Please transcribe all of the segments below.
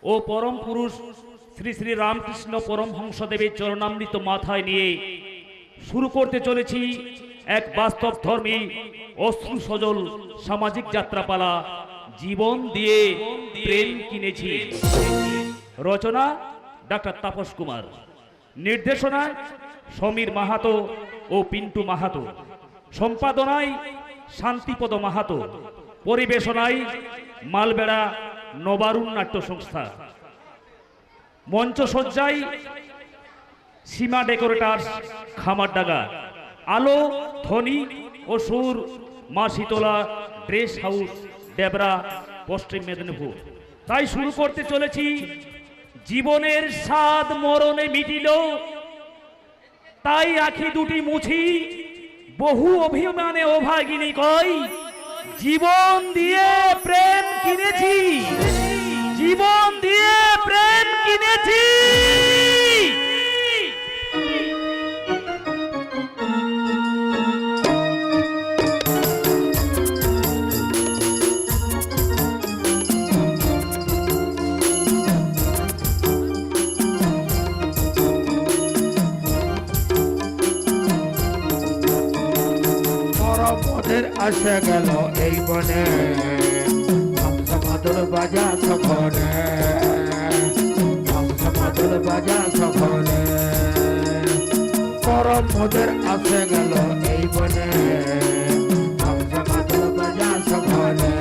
ও পরম পুরুষ শ্রী শ্রী রামকৃষ্ণ পরমহংসদেবের চরণামৃত মাথায় নিয়ে শুরু করতে চলেছি এক বাস্তব ধর্মী অশ্রু সজল সামাজিক যাত্রাপালা, জীবন দিয়ে প্রেম কিনেছি। রচনা ডাক্তার তাপস কুমার, নির্দেশনা সমীর মাহাতো ও পিন্টু মাহাতো, সম্পাদনায় শান্তিপদ মাহাতো, পরিবেশনায় মালবেড়া নবারুণ নাট্য সংস্থা, মঞ্চসজ্জায় সীমা ডেকোরেটার্স খামারডাঙ্গা, আলো ধ্বনি ও সুর মা শীতলা ড্রেস হাউস ডেবরা পশ্চিম মেদিনীপুর। তাই শুরু করতে চলেছি জীবনের স্বাদ মরণে মিটিল, তাই আখি দুটি মুছি বহু অভিমানে অভাগিনী কই, জীবন দিয়ে প্রেম কিনেছি, জীবন দিয়ে প্রেম কিনেছি। আসে গেল এই বনে মাদল বাজা সখনে, মাদল বাজা সখনে, পরম মোদের আসে গেল এই বনে মাদল বাজা সখনে,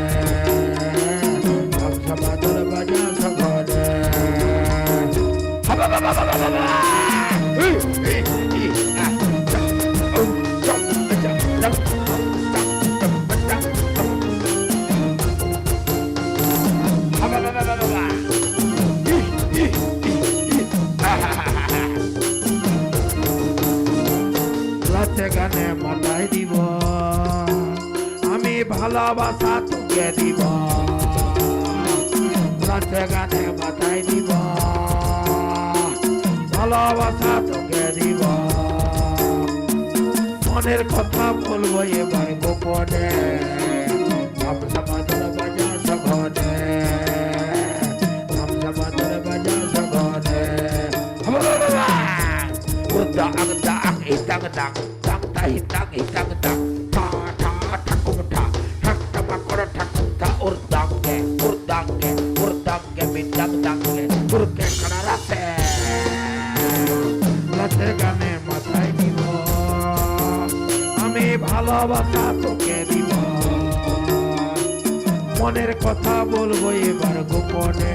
মাদল বাজা সখনে। গানে মাথায় দিব আমি ভালোবাসা তোকে দিব, নাচে গানে মাথায় দিব ভালোবাসা তোকে দিব, মনের কথা বলবো এবার গোপনে মাদল বাজা সঘনে, মাদল বাজা সঘনে। Hitang hitang hitang ta ta takum ta tak tamakor takum ta urdange bintang dange urke kanarase late gane mathai দিব আমি ভালোবাসা তোকে দিব, মনের কথা বলবো এবার গোপনে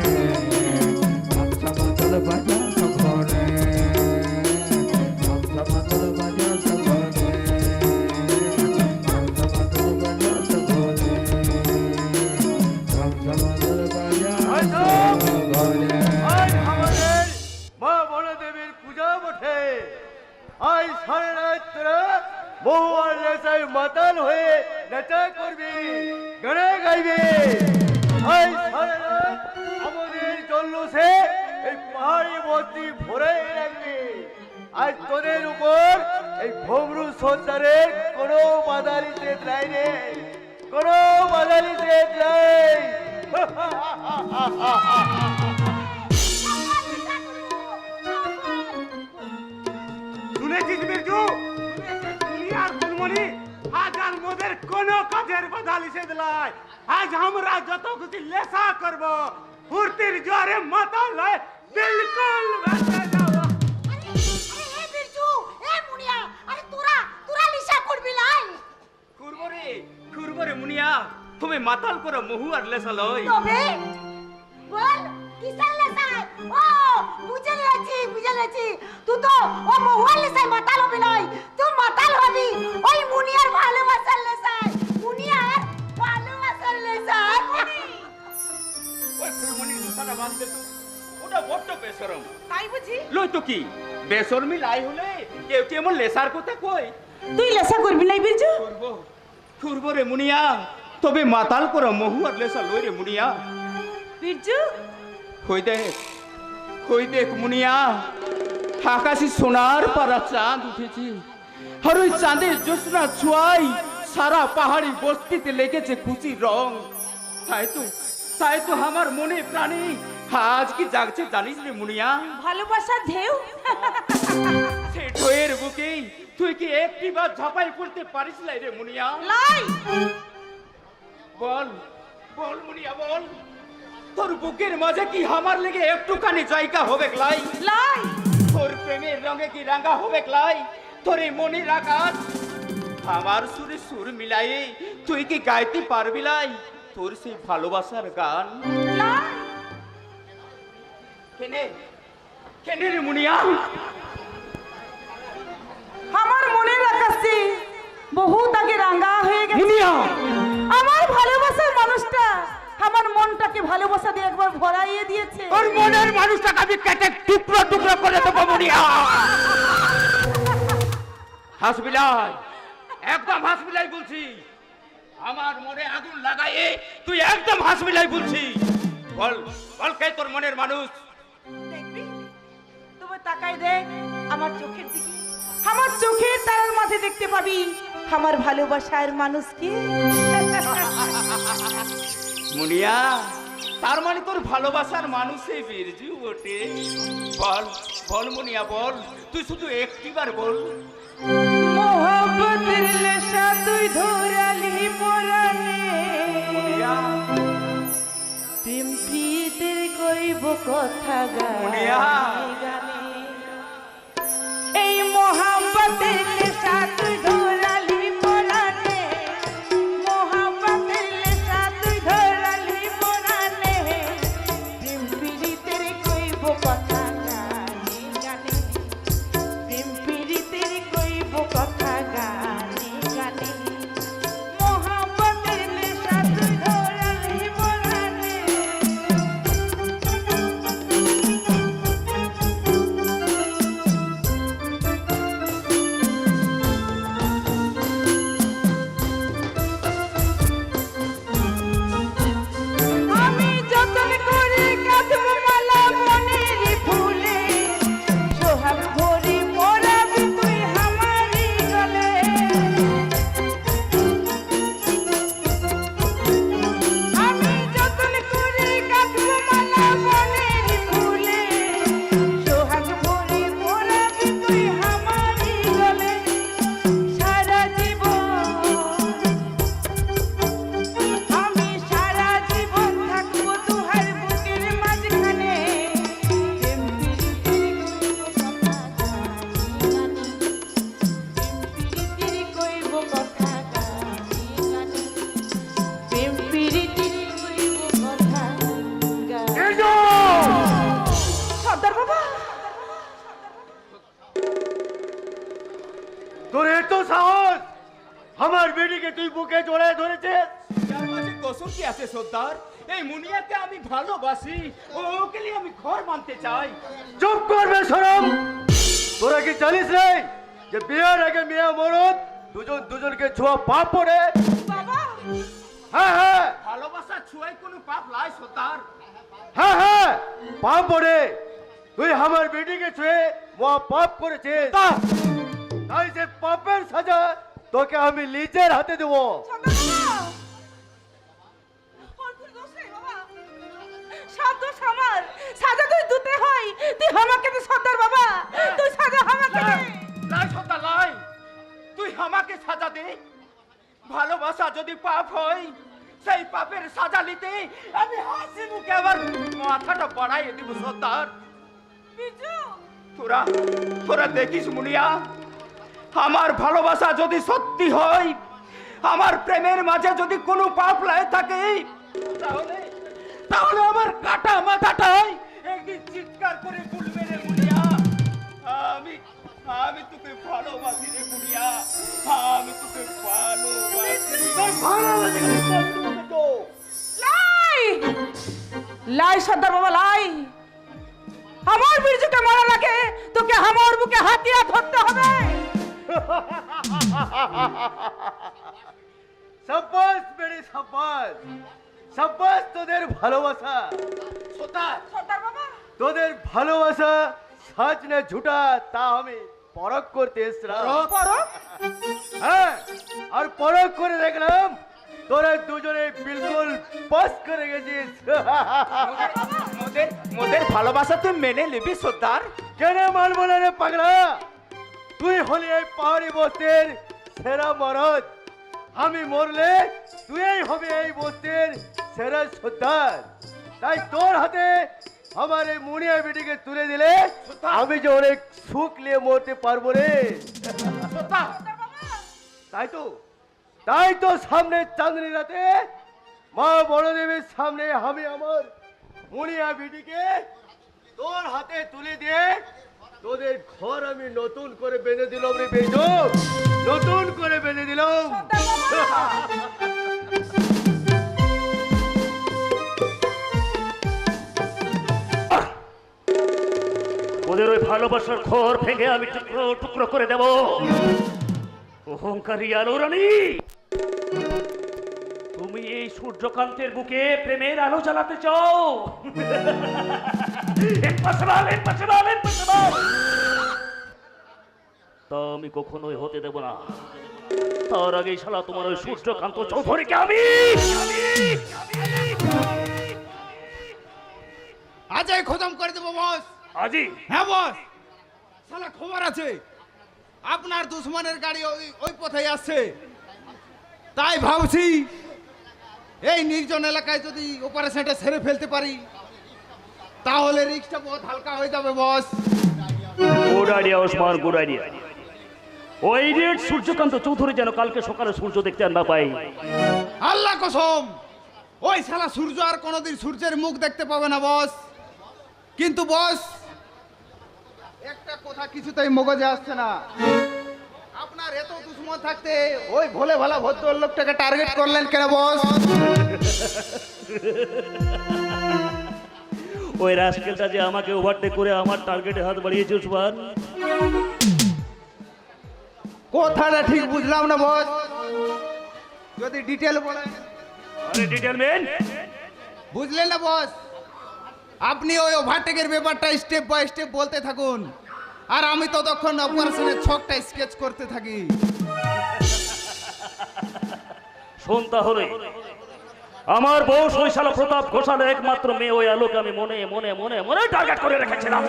মাদল বাজা সখনে, মাদল বাজা সখনে। মাতাল হয়ে নেচা করবি, গানে গাইবি। আমাদের জল্লুসে এই পাহাড়ি বস্তি ভরে রাখবি। আজ তোদের উপর এই ভমরু সঞ্চারের কোনো বাধা নিতে নাই রে, কোনো বাধা নিতে নাই। শুনেছিস বিরজু, দুনিয়ার ফুলমণি আজ আর মোদের কোনো কাজের বাধা নিষেধ নাই। আজ আমরা যত খুশি লেসা করব, ফুর্তির জোরে মাথা লয় বিলকুল ভেসে যাব। আরে বিরজু, এ মুনিয়া, আরে তোরা লিসা করবি লাই? করবো রে মুনিয়া, তুমি মাতাল করে মহু আর লেসা লয়। তবে বল কিসের লেসাই? ও বুঝে লেছি তুই তো ও মহুয়ার লেসাই মাতাল হবি নাই, তুই মাতাল হবি ওই মুনিয়ার ভালোবাসার লেসাই, মুনিয়ার ভালোবাসার লেসাই। ওই ফুলমণি কথাটা বাঁধতে তো ওটা বড্ড বেশরম। তাই বুঝি? লই তো কি বেশরমি লাই হলে কেউ কি এমন লেসার কথা কই? তুই লেসা করবি নাই বিরজু? করবো রে মুনিয়া, তবে মাতাল করে মহু আর লেসা লই রে মুনিয়া। বিরজু কই দেখ মুনিয়া, আকাশে সোনার পারা চাঁদ উঠেছে, আর ওই চাঁদের জ্যোৎস্না ছোঁয়ায় সারা পাহাড়ি বস্তিতে লেগেছে খুশির রং। তাই তো আমার মনে প্রাণে আজ কি জাগছে জানিস রে মুনিয়া? ভালোবাসার ঢেউ। সে ঢেউয়ের বুকে তুই কি একটিবার ঝাঁপাই পড়তে পারিস না রে মুনিয়া? লাই বল বল মুনিয়া বল, তোর বুকের মাঝে কি আমার লেগে একটুখানি জায়গা হবে লাই? লাই তোর প্রেমের রঙে কি রাঙা হবে লাই? তোর এই মনের আকাশ আমার সুরে সুর মিলাই তুই কি গাইতে পারবি লাই তোর সেই ভালোবাসার গান? লাই কেনে কেনে রে মুনিয়া? আমার মনের আকাশে বহুত আগে রাঙা হয়ে গেছে। মুনিয়া আমার ভালোবাসার মানুষটা আমার মনটাকে ভালোবাসা দিয়ে একবার ভরাইয়ে দিয়েছে। তোর মনের মানুষটাকে আমি কেটে টুকরো টুকরো করে দেবো মুনিয়া। হাসবিলাই, একদম হাসবিলাই বলছি। আমার মনে আগুন লাগাইয়ে তুই একদম হাসবিলাই বলছি। বল বল কে তোর মনের মানুষ? দেখবি তুমি তাকাই দেখ আমার চোখের দিকে, আমার চোখের তারার মাঝে দেখতে পাবি আমার ভালোবাসার মানুষ কি। মুনিয়া, তার মানে তোর ভালোবাসার মানুষই বীরজু বটে। বল বল মুনিয়া বল, তুই শুধু একটিবার বল। মোহব্বতের নেশা তুই ধরালি পরানে, মুনিয়া প্রেম প্রীতির কইব কথা মুনিয়া। গানে, এই মোহব্বতের নেশা তুই ধরালি পরানে, মোহব্বতের নেশা তুই ধরালি পরানে, প্রেম প্রীতির কইব কথা গানে গানে, প্রেম প্রীতির কইব কথা গানে গানে, মোহব্বতের নেশা তুই ধরালি পরানে। আমি যতন করে কাঁদব মালা মনের ফুলে, সোহাগ ভরি মোরাবি তুই আমারই গলে। আমি যতন করে কাঁদব মালা মনের ফুলে, সোহাগ ভরি মোরাবি তুই আমারই গলে। সারা জীবন আমি সারা জীবন থাকবো তুহার বুকের মাঝখানে, প্রেম প্রীতির কইব কথা গানে গানে, প্রেম প্রীতির কইব কথা গানে। সর্দার বাবা, তোর এত সাহস, আমার বেটিকে তুই বুকে জড়ায় ধরেছিস? যার মাঝে কসুর কি আছে সর্দার? এই মুনিয়াকে আমি ভালোবাসি, ওকে নিয়ে আমি ঘর বাঁধতে চাই। চুপ করবে শরম। তোরা কি জানিস রে যে বিয়ের আগে মেয়ে মরদ দুজন দুজনকে ছোঁয়া পাপ পড়ে? বাবা হ্যাঁ হ্যাঁ ভালোবাসা ছুঁয়াই কোনো পাপ লাই সর্দার। হ্যাঁ হ্যাঁ পাপ পড়ে। তুই আমার বেটিকে ছুঁয়ে মহা পাপ করেছিস, তাই সে পাপের সাজা তোকে আমি নিজের হাতে দেবো। সর্দার বাবা, ওর কোনো দোষ নেই বাবা, সব দোষ আমার। সাজা তুই দিতে হয়, তুই আমাকে দে সর্দার বাবা, তুই সাজা আমাকে দে। লাই সর্দার লাই, তুই আমাকে সাজা দে। ভালোবাসা যদি পাপ হয়, সেই পাপের সাজা নিতে আমি হাসি মুখে আবার মাথাটা বাড়াইয়ে দিব সর্দার। বিজু, তোরা তোরা দেখিস মুনিয়া, আমার ভালোবাসা যদি সত্যি হয়, আমার প্রেমের মাঝে যদি কোনো পাপ লাই থাকে, তাহলে তাহলে আমার কাটা মাথাটাই একদিন চিৎকার করে বলবে রে মুনিয়া, আমি আমি তোকে ভালোবাসি রে মুনিয়া, আমি তোকে ভালোবাসি। লাই লাই সর্দার বাবা লাই, আমার বিরজুকে মারা লাগে তোকে আমার বুকে হাতিয়ার ধরতে হবে। সাব্বাস বেড়ে সাব্বাস, সাব্বাস তোদের ভালোবাসা। সর্দার সর্দার বাবা, তোদের ভালোবাসা সাজ না ঝুটা তা আমি পরখ করতে এসেছিলাম। পরখ? হ্যাঁ, আর পরখ করে দেখলাম তোরা দুজনে বিলকুল পাস করে গেছিস। মোদের মোদের ভালোবাসা তুই মেনে নিবি সর্দার? কেন মানবো না রে পাগলা? তুই হলি এই পাহাড়ি বস্তির সেরা মরদ। আমি মরলে তুই হবে এই বস্তির সেরা সর্দার। তাই তোর হাতে আমার এই মুনিয়া বেটিকে তুলে দিলে আমি যে অনেক সুখ নিয়ে মরতে পারবো রে। তাই তো সামনে চাঁদনি রাতে মা বড়দেবের সামনে আমি আমার মুনিয়া বেটিকে তোর হাতে তুলে দিয়ে তোদের ঘর আমি নতুন করে বেঁধে দিলাম রে বেজো, নতুন করে বেঁধে দিলাম। ওদের ওই ভালোবাসার ঘর ভেঙে আমি টুকরো টুকরো করে দেব। অহংকারী আলো রানী, তুমি এই সূর্যকান্তের বুকে প্রেমের আলো জ্বালাতে চাও? তা আমি কখনোই হতে দেব না। তার আগেই শালা তোমার ওই সূর্যকান্ত চৌধুরীকে আমি আজই খতম করে দেবো বস। আজি হ্যাঁ বস, শালা খবর আছে আপনার দুশ্মনের গাড়ি ওই পথেই আসছে। তাই ভাবছি এই নির্জন এলাকায় যদি অপারেশনটা সেরে ফেলতে পারি তাহলে রিস্কটা বহুত হালকা হয়ে যাবে boss. Good idea Osman, good idea. ওই ইডিয়েট সূর্যকান্ত চৌধুরী যেন কালকে সকালে সূর্য দেখতে আর না পাই। আল্লাহ কসম, ওই শালা সূর্য আর কোনোদিন সূর্যের মুখ দেখতে পাবে না বস। কিন্তু বস একটা কথা কিছুতেই মগজে আসছে না, আপনার এত দুশ্মন থাকতে ওই ভোলে ভালা ভদ্রলোকটাকে টার্গেট করলেন কেন বস? ওই রাস্কেলটা যে আমাকে ওভারটেক করে আমার টার্গেটে হাত বাড়িয়েছে ওসমান। কথাটা ঠিক বুঝলাম না বস, যদি ডিটেল বলেন। আরে ডিটেল মেন, বুঝলেন না বস? আপনি ওই ওভারটেকের ব্যাপারটা স্টেপ বাই স্টেপ বলতে থাকুন আর আমি ততক্ষণ অপারেশনের ছকটা স্কেচ করতে থাকি। শোন তাহলে, আমার বউ শৈশালা প্রতাপ ঘোষালের একমাত্র মেয়ে ওই আলোকে আমি মনে মনে মনে মনে টার্গেট করে রেখেছিলাম।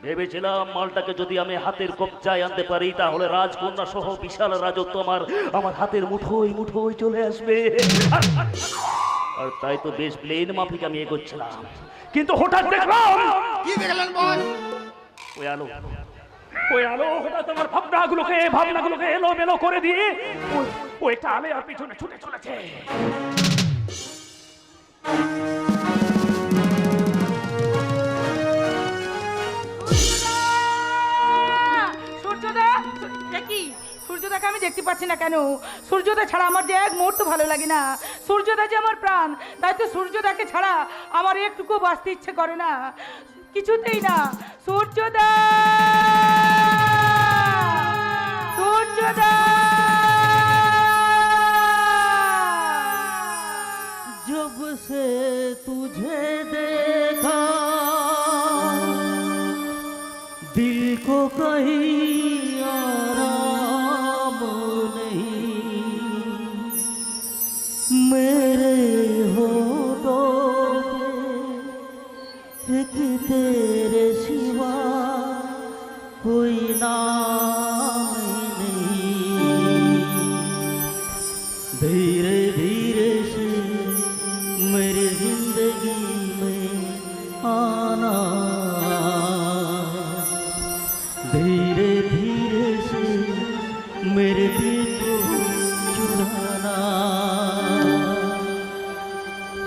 ভেবেছিলাম মালটাকে যদি আমি হাতের কবজায় আনতে পারি তাহলে রাজকন্যা সহ বিশাল রাজত্ব আমার হাতের মুঠোয় মুঠোয় চলে আসবে। আর তাই তো বেশ প্লেন মাফিক আমি এগোচ্ছিলাম, কিন্তু হঠাৎ দেখলাম। কি দেখলেন বস? ওই আলো হঠাৎ আমার ভাবনাগুলোকে এলোমেলো করে দিয়ে ও একটা আলে আর পিছনে ছুটে চলেছে। সূর্যদা, কি সূর্যদাকে আমি দেখতে পাচ্ছি না কেন? সূর্যদা ছাড়া আমার যে এক মুহূর্ত ভালো লাগে না। সূর্যদা যে আমার প্রাণ, তাই তো সূর্যদাকে ছাড়া আমার একটুকু বাঁচতে ইচ্ছে করে না, কিছুতেই না। সূর্যদা, সূর্যদা, जब से तुझे देखा दिल को कहीं आराम नहीं, मेरे होठों पे एक तेरे सिवा कोई नाम नहीं। धीरे धीरे से मेरी जिंदगी में आना, धीरे धीरे से मेरे दिल को चुराना।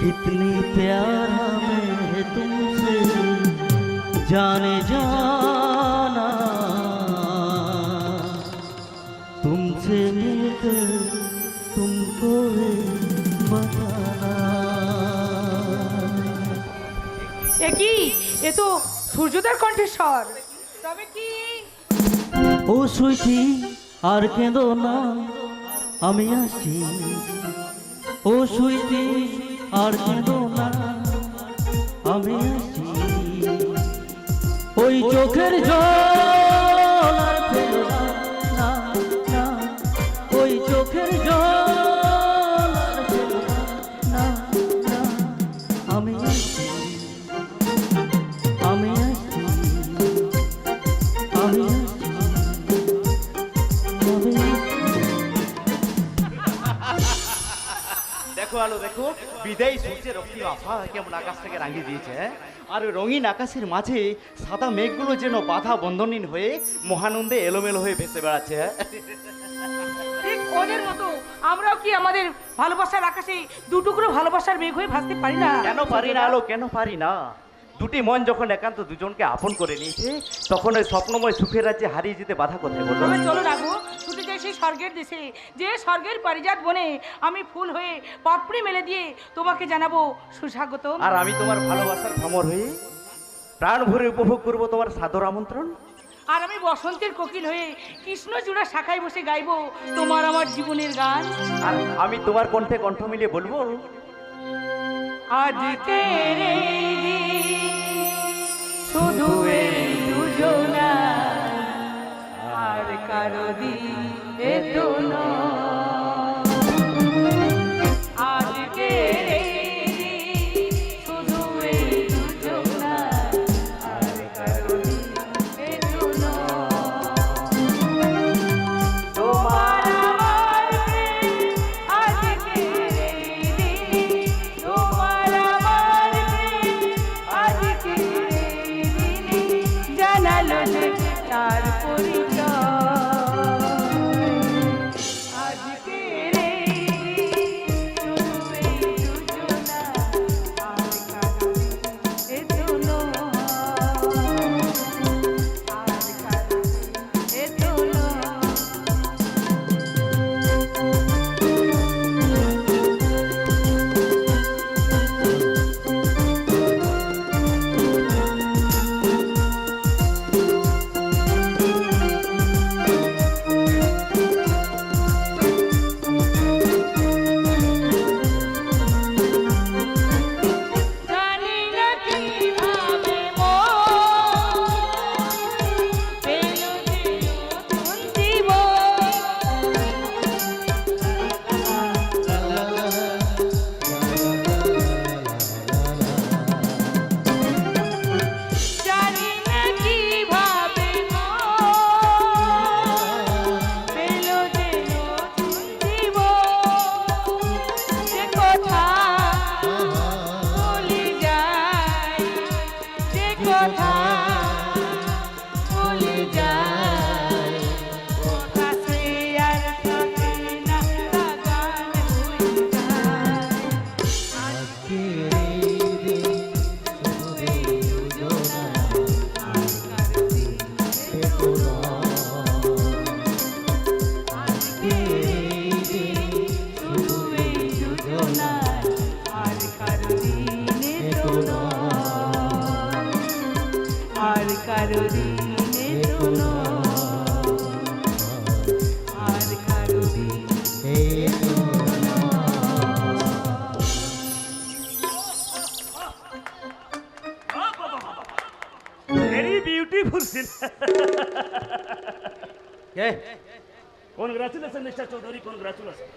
कितनी प्यारा मैं तुमसे जाने जाना, तुमसे मिलकर तुमको बताना। এ কি? এ তো সূর্যদার কণ্ঠস্বর। তবে কি? ও সুইটি আর কেঁদো না, আমি আসছি। ও সুইটি আর কেঁদো না, আমি আসছি। ওই চোখের জল আর ফেলো না, না, ওই চোখের জল দেখো বিদায়ী সূর্যের রক্তিম আভা কেমন আকাশ থেকে রাঙিয়ে দিয়েছে, হ্যাঁ? আর ওই রঙিন আকাশের মাঝে সাদা মেঘগুলো যেন বাধা বন্ধনহীন হয়ে মহানন্দে এলোমেলো হয়ে ভেসে বেড়াচ্ছে, হ্যাঁ? ঠিক ওদের মতো আমরাও কি আমাদের ভালোবাসার আকাশে দুটুকরো ভালোবাসার মেঘ হয়ে ভাসতে পারি না? কেন পারি না আলো, কেন পারি না? দুটি মন যখন একান্ত দুজনকে আপন করে নিয়েছে, তখন ওই স্বপ্নময় সুখের রাজ্যে হারিয়ে যেতে বাধা কোথায় বলো? তবে চলো রাঘু, ছুটে যাই সেই স্বর্গের দেশে, যে স্বর্গের পারিজাত বনে আমি ফুল হয়ে পাপড়ি মেলে দিয়ে তোমাকে জানাবো সুস্বাগত। আর আমি তোমার ভালোবাসার ভ্রমর হয়ে প্রাণ ভরে উপভোগ করবো তোমার সাদর আমন্ত্রণ। আর আমি বসন্তের কোকিল হয়ে কৃষ্ণচূড়া শাখায় বসে গাইবো তোমার আমার জীবনের গান। আর আমি তোমার কণ্ঠে কণ্ঠ মিলিয়ে বলবো, আজকে শুধু এই দুজনা, আর কারো দিয়ে তো আজকে শুধু এই দুজনা, আর কারো দিয়ে তো তোমার আমার প্রেম আজকে তোমার আমার প্রেম আজকে জানালো যে তার পরিচয়। আজকে শুধু এই দুজনা, আর কারো এ দুনো, আর কারো এ দুনো। জানি না কিভাবে মন পেল যে নতুন জীবন। জানি না কিভাবে মন পেল যে নতুন জীবন। যে কথা ভুলে যায়, যে কথা ভুলে যায়, কথা সে আর থাকে না, তা গান হয়ে যায়। আজকে শুধু এই দুজনা, আর কারো দিনে তো নয়, আর কারো দিনে তো নয়, আর কারো দিনে তো ভেরি বিউটিফুল সিন। কে? Congratulation mister Chowdhury, congratulation.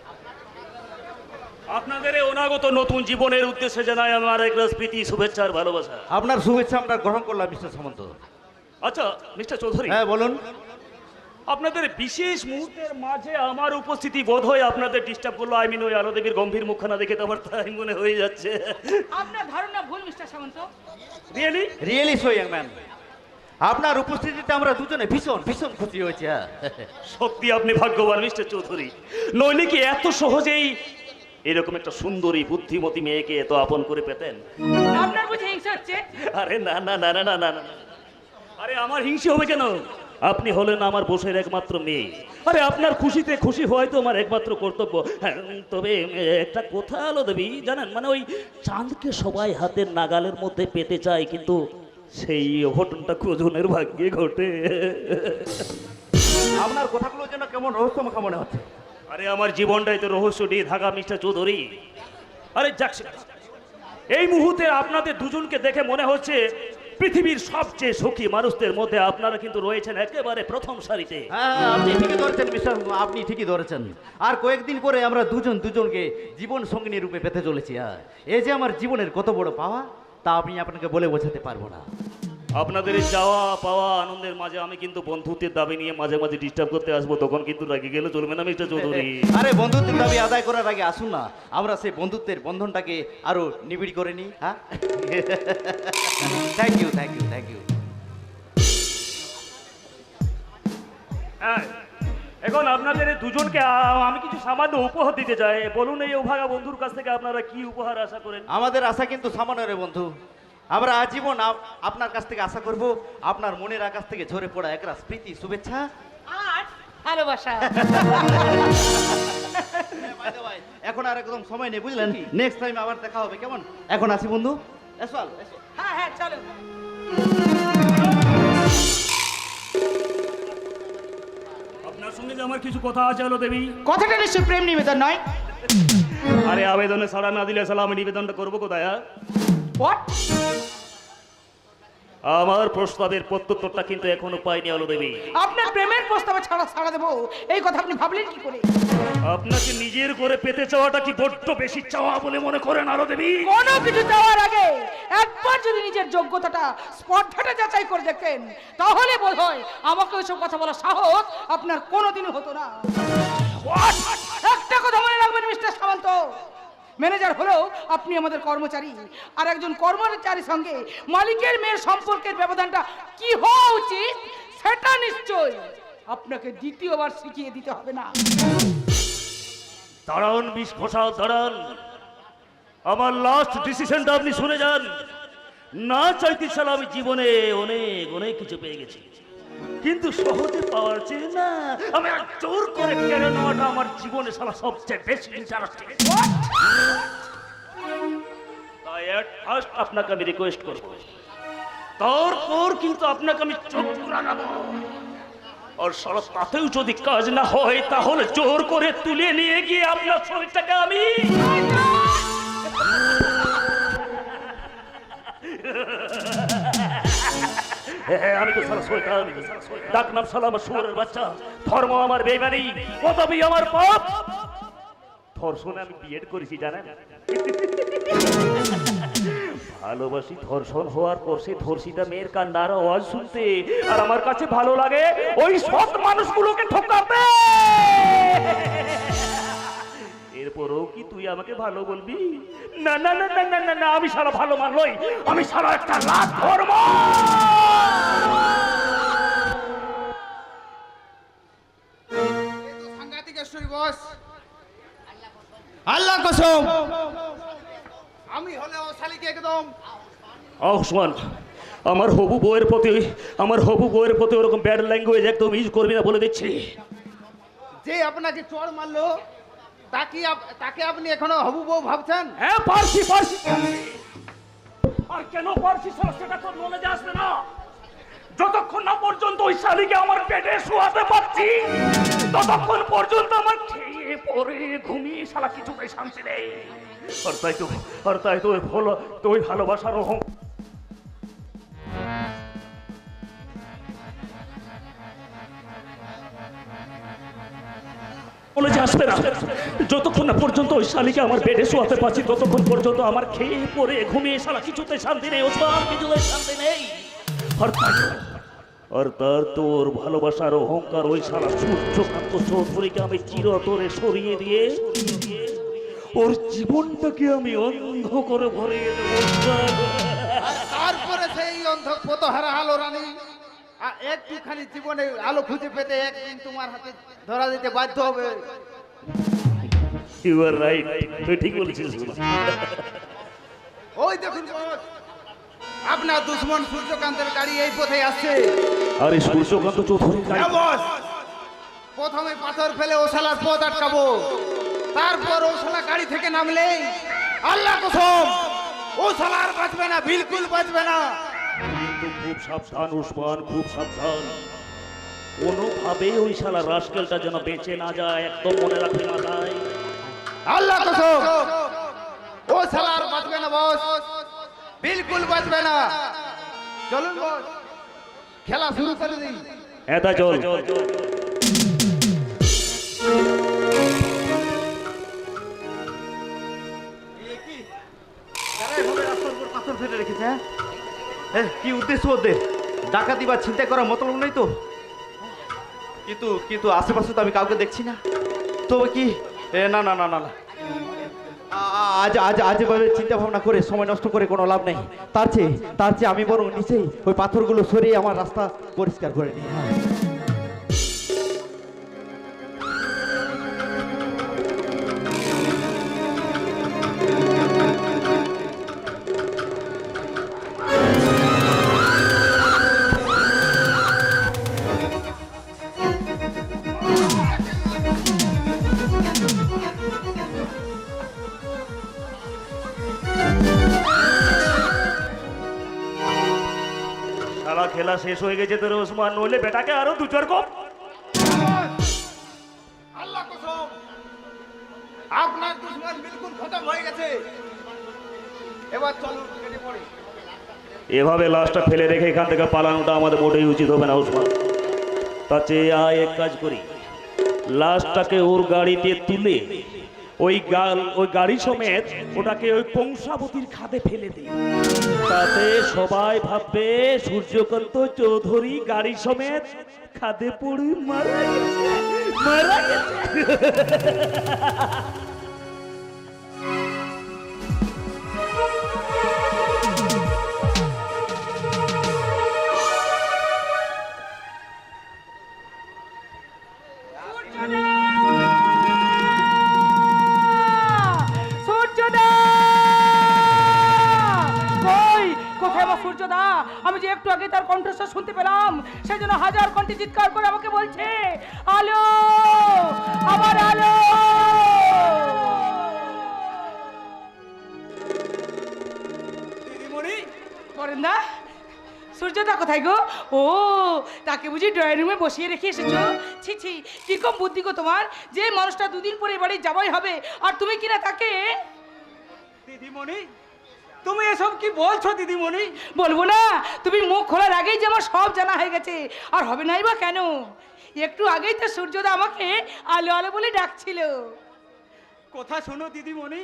আপনাদের এই অনাগত নতুন জীবনের উদ্দেশ্যে জানাই আমার এক প্রীতি, শুভেচ্ছা আর ভালোবাসা। আপনার শুভেচ্ছা আমরা গ্রহণ করলাম মিস্টার সামন্ত। আচ্ছা মিস্টার চৌধুরী, হ্যাঁ বলুন। আপনাদের বিশেষ মুহূর্তের মাঝে আমার উপস্থিতি বোধ হয় আপনাদের ডিস্টার্ব করলো। আই মিন ওই আলো দেবীর গম্ভীর মুখখানা দেখে তো আমার তাই মনে হয়ে যাচ্ছে। আপনার ধারণা ভুল mister Samanta. Really really so young man, আপনার উপস্থিতিতে আমরা দুজনে ভীষণ ভীষণ খুশি হয়েছি। হ্যাঁ, সত্যি আপনি ভাগ্যবান মিস্টার চৌধুরী। নইলে কি এত সহজেই এরকম একটা সুন্দরী বুদ্ধিমতী মেয়েকে এত আপন করে পেতেন? আপনার বুঝে হিংসা হচ্ছে? আরে না না না না না না না, আরে আমার হিংসে হবে কেন? আপনি হলেন আমার বসের একমাত্র মেয়ে। আরে আপনার খুশিতে খুশি হওয়াই তো আমার একমাত্র কর্তব্য। হ্যাঁ, তবে একটা কথা আলো দেবী জানেন, মানে ওই চাঁদকে সবাই হাতের নাগালের মধ্যে পেতে চায়, কিন্তু সেই ঘটনাটা কোজনের ভাগ্যে ঘটে। আপনার কথাগুলো যেন কেমন রহস্যমুখা মনে হচ্ছে। আরে আমার জীবনটাই তো রহস্য দিয়ে থাকা মিস্টার চৌধুরী। আরে যাক, এই মুহূর্তে আপনাদের দুজনকে দেখে মনে হচ্ছে পৃথিবীর সবচেয়ে সুখী মানুষদের মধ্যে আপনারা কিন্তু রয়েছেন একেবারে প্রথম সারিতে। হ্যাঁ, আপনি ঠিকই ধরেছেন মিস্টার, আপনি ঠিকই ধরেছেন। আর কয়েকদিন পরে আমরা দুজন দুজনকে জীবন সঙ্গিনী রূপে পেতে চলেছি। এই যে আমার জীবনের কত বড় পাওয়া, তা আমি আপনাকে বলে বোঝাতে পারবো না। আপনাদের এই যাওয়া পাওয়া আনন্দের মাঝে আমি কিন্তু বন্ধুত্বের দাবি নিয়ে মাঝে মাঝে ডিস্টার্ব করতে আসবো, তখন কিন্তু রাগে গেলে চলবে না মিস্টার চৌধুরী। আরে বন্ধুত্বের দাবি আদায় করার আগে আসুন না আমরা সেই বন্ধুত্বের বন্ধনটাকে আরো নিবিড় করে নিই। হ্যাঁ, thank you thank you thank you. হ্যাঁ, এখন আপনাদের এই দুজনকে আমি কিছু সামান্য উপহার দিতে চাই। বলুন এই অভাগা বন্ধুর কাছ থেকে আপনারা কি উপহার আশা করেন? আমাদের আশা কিন্তু সামান্য রে বন্ধু, আমরা আজীবন আপনার কাছ থেকে আশা করব আপনার মনের আকাশ থেকে ঝরে পড়া একরাশ প্রীতি শুভেচ্ছা আর ভালোবাসা। এখন আর একদম সময় নেই বুঝলেন, নেক্সট টাইম আবার দেখা হবে কেমন? এখন আসি বন্ধু, এসো এসো। হ্যাঁ হ্যাঁ চলো। আপনার সঙ্গে যে আমার কিছু কথা আছে হলো দেবী। কথাটা নিশ্চয় প্রেম নিবেদন নয়? আরে আবেদনে সাড়া না দিলে সালা আমি নিবেদনটা করবো কোথায়? হোয়াট? আমার প্রস্তাবের প্রত্যুত্তরটা কিন্তু এখনো পাইনি হলো দেবী। আপনার প্রেমের প্রস্তাবে ছাড়া দেবো এই কথা আপনি ভাবলেন কি করে? আপনাকে নিজের করে পেতে চাওয়াটা কি বড্ড বেশি চাওয়া বলে মনে করেন আরো দেবী? কোনো কিছু চাওয়ার আগে একবার যদি নিজের যোগ্যতাটা স্পর্ধাটা যাচাই করে দেখতেন তাহলে বোধ হয় আমাকে ওইসব কথা বলার সাহস আপনার কোনোদিনই হতো না। একটা কথা মনে রাখবেন মিস্টার সামন্ত, ম্যানেজার হলেও আপনি আমাদের কর্মচারী, আর একজন কর্মচারীর সঙ্গে মালিকের মেয়ের সম্পর্কের ব্যবধানটা কি হওয়া উচিত সেটা নিশ্চয় আপনাকে দ্বিতীয়বার শিখিয়ে দিতে হবে না। দাঁড়ান বিষ ঘোষা, দাঁড়ান। আমার লাস্ট ডিসিশনটা আপনি শুনে যান। না চাইতে সালা আমি জীবনে অনেক অনেক কিছু পেয়ে গেছি, কিন্তু সহজে পাওয়ার চেয়ে না আমি আর জোর করে কেড়ে নেওয়াটা আমার জীবনে সালা সবচেয়ে বেশি ইন্টারেস্টিং। তাই এট ফার্স্ট আপনাকে আমি রিকোয়েস্ট করব, তারপর কিন্তু আপনাকে আমি চোখ রাখাবো। আর সারা তাতেও যদি কাজ না হয় তাহলে জোর করে তুলে নিয়ে গিয়ে আপনার শরীরটাকে আমি আমি তো সারা শয়তান, ডাক নাম সালা আমার শুয়োরের বাচ্চা, ধর্ম আমার বেইমানি, পদবি আমার পাপ, ধর্ষণে আমি বিএড করেছি জানেন। ভালোবাসি ধর্ষণ হওয়ার পর সে ধর্ষিতা মেয়ের কান্নার আওয়াজ শুনতে, আর আমার কাছে ভালো লাগে ওই সৎ মানুষগুলোকে ঠকাতে। এরপরও কি তুই আমাকে ভালো বলবি? না না না না না না না, আমি সারা ভালো মানলই, আমি সারা একটা লাখ ধর্ম। সাংঘাতিক স্টোরি বস, আল্লাহ কসম আমি হলে ও শালিকে একদম ওসমান, আমার হবু বউয়ের প্রতি ওরকম ব্যাড ল্যাঙ্গুয়েজ একদম ইউজ করবি না বলে দিচ্ছি। যে আপনাকে চড় মারলো তাকে আপনি এখনো হবু বউ ভাবছেন? হ্যাঁ পারছি। আর কেন পারছি সেটা তোর নলেজে আসবে না। যতক্ষণ না পর্যন্ত ওই শালিকে আমার পেটে শোয়াতে পারছি ততক্ষণ পর্যন্ত আমার খেয়ে পরে ঘুমিয়ে শালা কিছুতেই শান্তি নেই। আর তাই তো ওই ভালোবাসার আসবে না। যতক্ষণ না পর্যন্ত ওই শালিকে আমার বেডে শোয়াতে পারছি ততক্ষণ পর্যন্ত আমার খেয়ে পরে ঘুমিয়ে শালা কিছুতে শান্তি নেই। ওসমান কিছুতে শান্তি নেই। আর তার তোর ভালোবাসার অহংকার ওই শালা সূর্যকান্ত চৌধুরীকে আমি চিরতরে সরিয়ে দিয়ে ওর জীবনটাকে আমি অন্ধ করে ভরিয়ে দেবো। তারপরে সেই অন্ধ পতহারা আলো রানী আর একটুখানি জীবনে আলো খুঁজে পেতে একদিন তোমার হাতে ধরা দিতে বাধ্য হবে। ইউ আর রাইট, তুই ঠিক বলেছিস। ওই দেখুন বস, আপনার দুশ্মন সূর্যকান্তের গাড়ি এই পথে আসছে। আরে সূর্যকান্ত চৌধুরী হ্যাঁ বস, প্রথমে পাথর ফেলে ও শালার পথ আটকাবো, তারপর ও শালা গাড়ি থেকে নামলে আল্লাহ কসম ও শালা আর বাঁচবে না, বিলকুল বাঁচবে না। কিন্তু খুব সাবধান উসমান, খুব সাবধান। কোনোভাবে ওই শালা রাস্কেলটা যেন বেঁচে না যায়, একদম মনে রাখবি মাথায়। আল্লাহ কসম ও শালা আর বাঁচবে না বস, বিলকুল বাঁচবে না। চলুন বস, খেলা শুরু করে দিই। এটা চল। কারা এভাবে রাস্তার উপর পাথর ফেলে রেখেছে? কি উদ্দেশ্য ওদের? ডাকাতি বা ছিনতাই করার মতলব নেই তো? কিন্তু কিন্তু আশেপাশে তো আমি কাউকে দেখছি না। তবে কি না না না না না, আজ আজ আজ এভাবে চিন্তা ভাবনা করে সময় নষ্ট করে কোনো লাভ নেই। তার চেয়ে আমি বরং নিচেই ওই পাথরগুলো সরিয়ে আমার রাস্তা পরিষ্কার করে নিই। শালা খেলা শেষ হয়ে গেছে তোর ওসমান, নইলে বেটাকে আরো দু চার কপ। আল্লাহ কসম, আপনার দুশ্মন বিলকুল খতম হয়ে গেছে। এবার চলুন কেটে পড়ি। এভাবে লাশটা ফেলে রেখে এখান থেকে পালানোটা আমাদের মোটেই উচিত হবে না ওসমান। তার চেয়ে আয় এক কাজ করি, লাশটাকে ওর গাড়িতে তুলে ওই গাড়ি সমেত ওটাকে ওই কংসাবতীর খাদে ফেলে দিই। তাতে সবাই ভাববে সূর্যকান্ত চৌধুরী গাড়ি সমেত খাদে পড়ে মারা গেছে, মারা গেছে। সূর্যদা, আমি যে একটু আগে তার কণ্ঠস্বর শুনতে পেলাম, সেই জন্য হাজার কণ্ঠে চিৎকার করে আমাকে বলছে, আলো, আমার আলো। দিদিমণি, বরেন্দা, সূর্যদা কোথায় গো? ও, তাকে বুঝি ড্রয়িং রুমে বসিয়ে রেখে এসেছো? ছি ছি, কিরকম বুদ্ধি গো তোমার, যে মানুষটা দুদিন পরে বাড়ি যাবাই হবে, আর তুমি কিনা তাকে। দিদিমণি, তুমি এসব কি বলছো দিদিমণি? বলবো না? তুমি মুখ খোলার আগেই যে আমার সব জানা হয়ে গেছে, আর হবে নাই বা কেন? একটু আগেই তো সূর্যদা আমাকে আলো আলো বলে ডাকছিল। কথা শোনো দিদিমণি।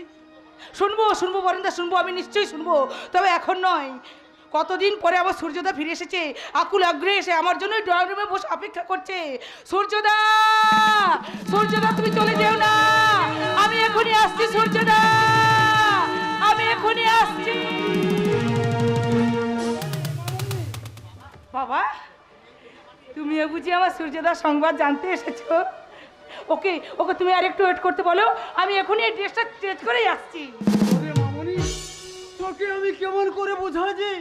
শুনবো শুনবো বরেন্দা, শুনবো, আমি নিশ্চয়ই শুনবো, তবে এখন নয়। কতদিন পরে আবার সূর্যদা ফিরে এসেছে, আকুল আগ্রহে এসে আমার জন্য ড্রয়িং রুমে বসে অপেক্ষা করছে। সূর্যদা, সূর্যদা, তুমি চলে যেও না, আমি এখনই আসছি। সূর্যদা, আমি এখনই আসছি। বাবা, তুমিও বুঝি আমার সূর্যদার সংবাদ জানতে এসেছো? ওকে ওকে, তুমি আর একটু ওয়েট করতে বলো, আমি এখনই এই ড্রেসটা চেঞ্জ করেই আসছি। ওরে মামনি, তোকে আমি কেমন করে বোঝাই যে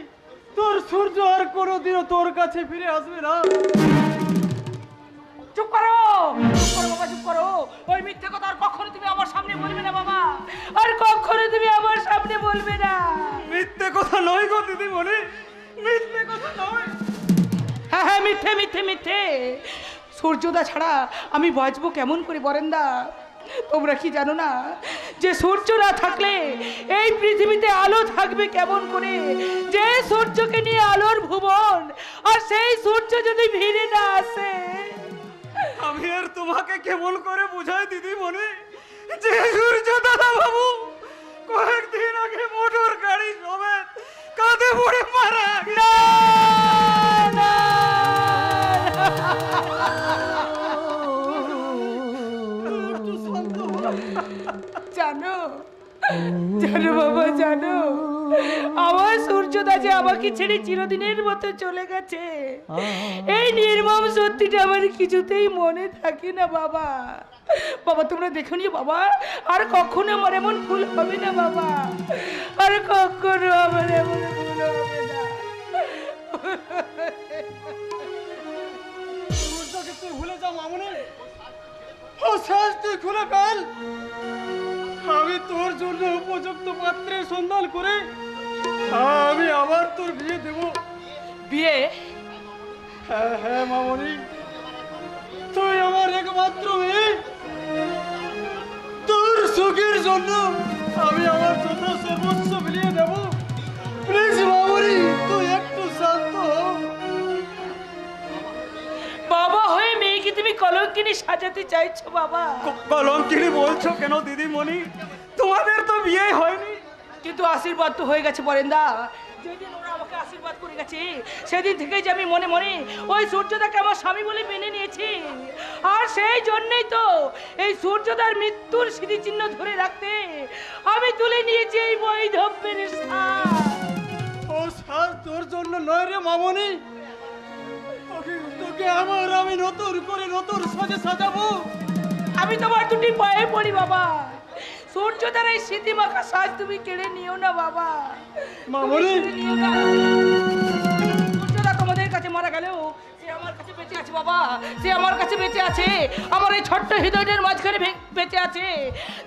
তোর সূর্য আর কোনোদিনও তোর কাছে ফিরে আসবে না? চুপ করো, চুপ করো বাবা, চুপ করো। ওই মিথ্যে কথা আর কখনো তুমি আমার সামনে বলবে না বাবা, আর কখনো তুমি আমার সামনে বলবে না। মিথ্যে কথা নয় গো দিদিমণি, মিথ্যে কথা নয়। হ্যাঁ হ্যাঁ, মিথ্যে মিথ্যে মিথ্যে। সূর্যদা ছাড়া আমি বাঁচবো কেমন করে বরেন্দা? তোমরা কি জানো না যে সূর্য না থাকলে এই পৃথিবীতে আলো থাকবে কেমন করে? যে সূর্যকে নিয়ে আলোর ভুবন, আর সেই সূর্য যদি ভিড়ে না আসে। আমি আর তোমাকে কেমন করে বুঝাই দিদিমণি যে সূর্য দাদা বাবু কয়েকদিন আগে মোটর গাড়ি সমেত কাঁধে পড়ে মারা না, না। জানো জানো বাবা, জানো আমার সূর্যদা যে আমাকে ছেড়ে চিরদিনের মতো চলে গেছে, এই নির্মম সত্যিটা আমার কিছুতেই মনে থাকে না বাবা। বাবা, তোমরা দেখো নি বাবা, আর কখনো আমার এমন ভুল হবে না বাবা, আর কখনো আমার এমন ভুল হবে না। সূর্যকে তুই ভুলে যাও মামনি, ও শেষ তুই খুলে ফেল। আমি তোর জন্য উপযুক্ত পাত্রের সন্ধান করে আমি আবার তোর বিয়ে দেব। বিয়ে? হ্যাঁ হ্যাঁ মামনি, তুই আমার একমাত্র মেয়ে, তোর সুখের জন্য আমি আমার যথা সর্বস্ব বিলিয়ে দেব। প্লিজ মামনি, তুই একটু শান্ত হ। বাবা হয়ে মেয়েকে তুমি কলঙ্কিনী সাজাতে চাইছো বাবা? কলঙ্কিনী বলছো কেন দিদিমণি? তোমাদের তো বিয়ে হয়নি। কিন্তু আশীর্বাদ তো হয়ে গেছে বরেন্দা। যেদিন ওরা আমাকে আশীর্বাদ করে গেছে সেদিন থেকেই যে আমি মনে মনে ওই সূর্যদাকে আমার স্বামী বলে মেনে নিয়েছি। আর সেই জন্যই তো এই সূর্যদার মৃত্যুর স্মৃতিচিহ্ন ধরে রাখতে আমি তুলে নিয়েছি এই বৈধব্যের সাজ। ও স্যার তোর জন্য নয় রে মামনি, তোকে আমি নতুন করে নতুন সাজে সাজাবো। আমি তোমার দুটি পায়ে পড়ি বাবা, সূর্যদার এই স্মৃতিমাখা সাজ তুমি কেড়ে নিও না বাবা, মামনি। তুমি কেড়ে নিও না। সূর্যদা তোমাদের কাছে মারা গেলেও সে আমার কাছে বেঁচে আছে বাবা, সে আমার কাছে বেঁচে আছে, আমার এই ছোট্ট হৃদয়টার মাঝখানে বেঁচে আছে।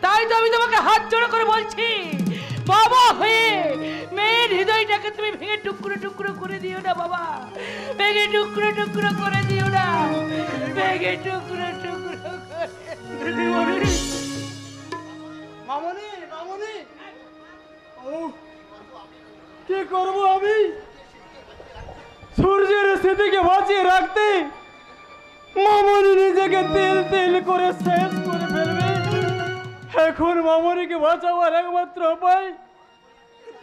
তাই তো আমি তোমাকে হাত জোড়ো করে বলছি, বাবা হয়ে মেয়ের হৃদয়টাকে তুমি ভেঙে টুকরো টুকরো করে দিও না বাবা, ভেঙে টুকরো টুকরো করে দিও না, ভেঙে টুকরো টুকরো করে। মামনি মামনি, ও কি করব আমি? সূর্যের স্মৃতিকে বাঁচিয়ে রাখতে মামনি নিজেকে তেল তেল করে শেষ করে ফেলবে। এখন মামনিকে বাঁচাবার একমাত্র উপায়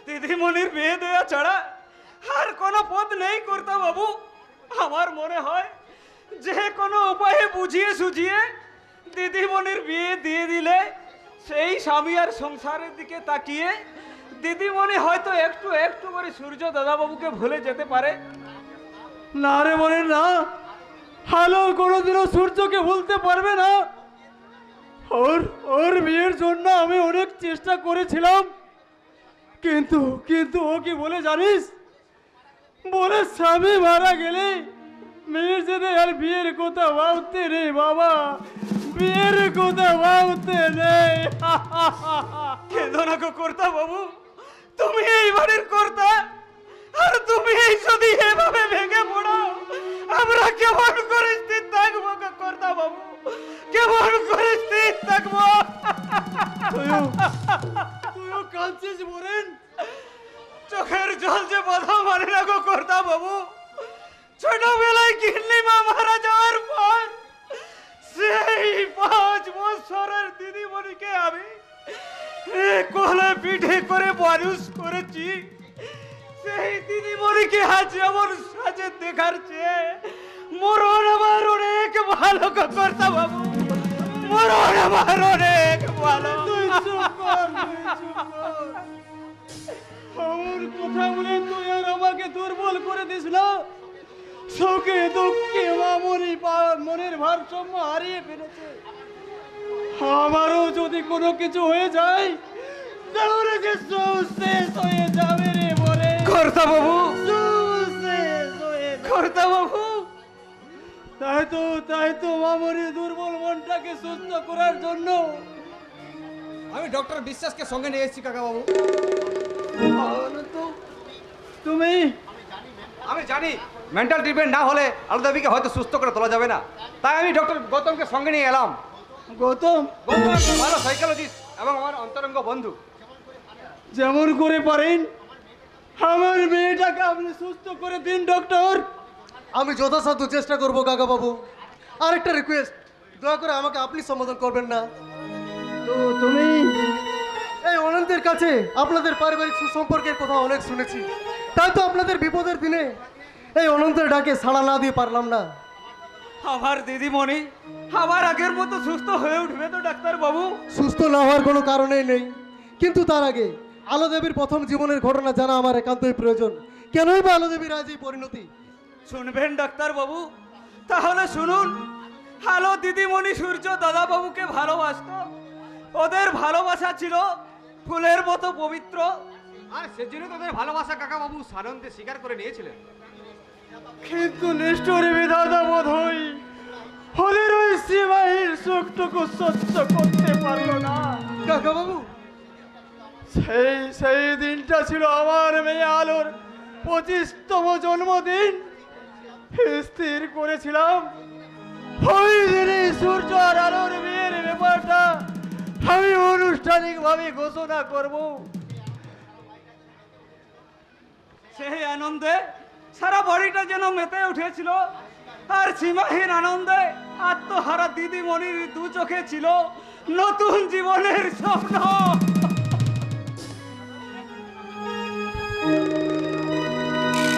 দিদিমণির বিয়ে দেওয়া ছাড়া আর কোনো পথ নেই কর্তা বাবু। আমার মনে হয় যে কোনো উপায়ে বুঝিয়ে সুঝিয়ে দিদিমণির বিয়ে দিয়ে দিলে সেই স্বামী আর সংসারের দিকে তাকিয়ে দিদিমণি হয়তো একটু একটু করে সূর্য দাদাবাবুকে ভুলে যেতে পারে। না রে মনে না, হ্যালো কোনোদিনও সূর্যকে ভুলতে পারবে না। ওর বিয়ের জন্য আমি অনেক চেষ্টা করেছিলাম, কিন্তু কিন্তু ও কি বলে জানিস? বলে স্বামী মারা গেলে মেয়ের যেতে আর বিয়ের কথা ভাবতে নেই বাবা, বিয়ের কথা ভাবতে নেই। কেঁদো না গো কর্তা বাবু, তুমি এই বাড়ির কর্তা, আর তুমি এই যদি এভাবে ভেঙে পড়ো আমরা কেমন করে স্থির থাকবো গো কর্তা বাবু, কেমন করে স্থির থাকবো? তুইও কাঁদছিস বলেন? চোখের জল যে বাধা মানে না গো কর্তা বাবু। ছোটবেলায় কিডনি মা মারা যাওয়ার পর সেই 5 বছরের দিদিমণিকে আমি কোলে পিঠে করে মানুষ করেছি। সেই দিদিমণিকে আজ এমন সাজে দেখার চেয়ে মরণ আমার অনেক ভালো গো কর্তা বাবু, মরণ আমার অনেক ভালো। আমার কথা বলে তুই আর আমাকে দুর্বল করে দিস না। শোকে দুঃখে মামনি মনের ভারসাম্য হারিয়ে ফেলেছে। আমারও যদি কোনো কিছু হয়ে যায় তাহলে যে সব শেষ হয়ে যাবে রে বলে কর্তা বাবু, কর্তা বাবু। তাই তো মামনির দুর্বল মনটাকে সুস্থ করার জন্য আমি ডক্টর বিশ্বাসকে সঙ্গে নিয়ে এসেছি কাকা বাবু। তুমি আমি জানি মেন্টাল ট্রিটমেন্ট না হলে আলুদাবিকে হয়তো সুস্থ করে তোলা যাবে না, তাই আমি ডক্টর গৌতমকে সঙ্গে নিয়ে এলাম। গৌতম গৌতম ভালো সাইকোলজিস্ট এবং আমার অন্তরঙ্গ বন্ধু। যেমন করে পারেন আমার মেয়েটাকে আপনি সুস্থ করে দিন ডক্টর। আমি যথাসাধ্য চেষ্টা করব কাকা বাবু। আরেকটা রিকোয়েস্ট, দয়া করে আমাকে আপনি সম্বোধন করবেন না। তো তুমি এই অনন্তের কাছে আপনাদের পারিবারিক সুসম্পর্কের কথা অনেক শুনেছি, তাই তো আপনাদের বিপদের দিনে এই অনন্তের ডাকে সাড়া না দিয়ে পারলাম না। আমার দিদিমণি আবার আগের মতো সুস্থ হয়ে উঠবে তো ডাক্তার বাবু? সুস্থ না হওয়ার কোনো কারণেই নেই, কিন্তু তার আগে আলো দেবীর প্রথম জীবনের ঘটনা জানা আমার একান্তই প্রয়োজন। কেনই বা আলো দেবীর আজ এই পরিণতি? শুনবেন ডাক্তার বাবু? তাহলে শুনুন। আলো দিদিমণি সূর্য দাদাবাবুকে ভালোবাসতো, ওদের ভালোবাসা ছিল ফুলের মতো পবিত্র। আর সেজন্য তোদের ভালোবাসা কাকা বাবু সানন্দে স্বীকার করে নিয়েছিলেন। কিন্তু নিষ্ঠুরী বিধাতা বোধ হই ওদের ওই সীমাহীন সুখটুকু সহ্য করতে পারলো না। কাকা বাবু, সেই দিনটা ছিল আমার মেয়ে আলোর 25তম জন্মদিন। স্থির করেছিলাম ওই দিনে সূর্য আর আলোর বিয়ের ব্যাপারটা আমি আনুষ্ঠানিকভাবে ঘোষণা করব। সেই আনন্দে সারা বাড়িটা যেন মেতে উঠেছিল, আর সীমাহীন আনন্দে আত্মহারা দিদিমণির দু চোখে ছিল নতুন জীবনের স্বপ্ন।